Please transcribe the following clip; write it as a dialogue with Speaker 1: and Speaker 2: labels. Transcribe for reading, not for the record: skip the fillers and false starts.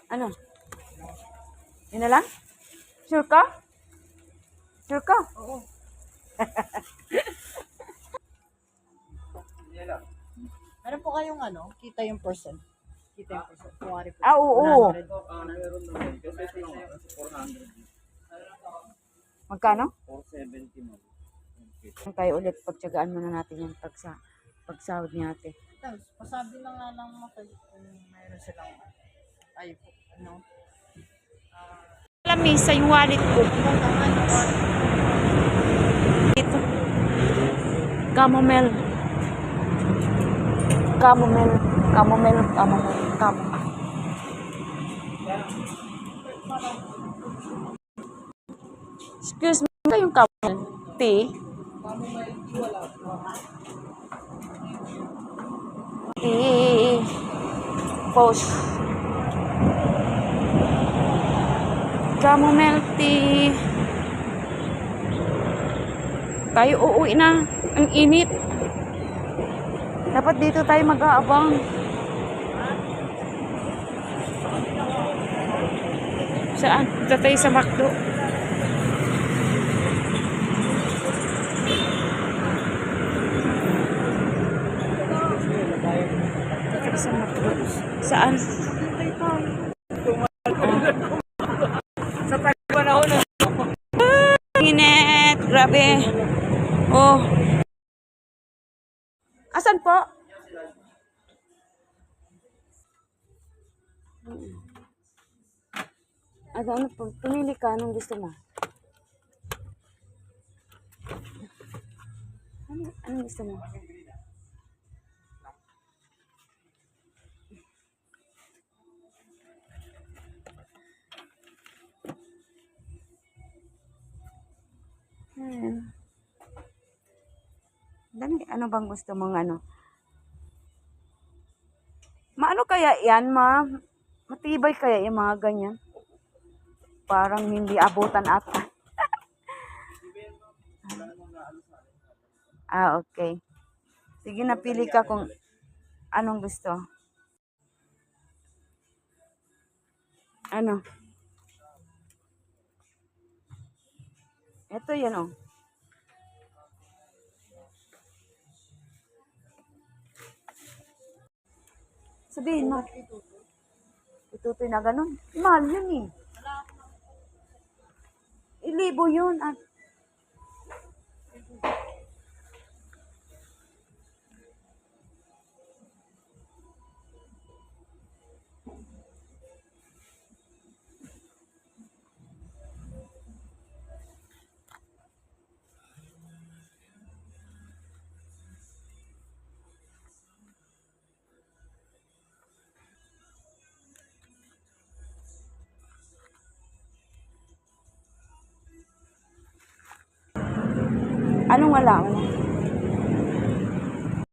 Speaker 1: Ano? Yun na lang? Sure ka? Sure ka?
Speaker 2: Oo. Meron po kayong kita yung percent. Kita yung percent. Kuwari po.
Speaker 1: Oo.
Speaker 2: 100.
Speaker 3: Meron naman. Kasi ito lang, 400.
Speaker 1: Magkano?
Speaker 3: 470 mo.
Speaker 1: Tayo ulit, pagtsagaan muna natin yung pagsahod ni ate.
Speaker 2: Tapos, pasabi na nga lang kung mayroon silang
Speaker 1: Lamisa yung wallet ko. Ito. Camomile. Camomile. Camomile. Camomile. Camomile. Excuse me, kayong camomile? Tea? Tea. Post. Camomile tea. Tayo uuwi na. Ang init. Dapat dito tayo mag-aabang. Saan? Dito tayo sa McDo. Dito sa McDo. Saan?
Speaker 3: Sa panahon na.
Speaker 1: Init. Grabe. Oh. Asan po? Ano po? Pumili ka. Anong gusto mo? Anong gusto mo? Dami, ano bang gusto mong ano? Maano kaya yan, ma? Matibay kaya yung mga ganyan? Parang hindi abutan ata. Okay. Sige, napili ka kung anong gusto. Ano? Ito yan, oh. Sabihin mo. Itutoy na ganun. Mahal yun eh. 1,000 yun. At anong wala?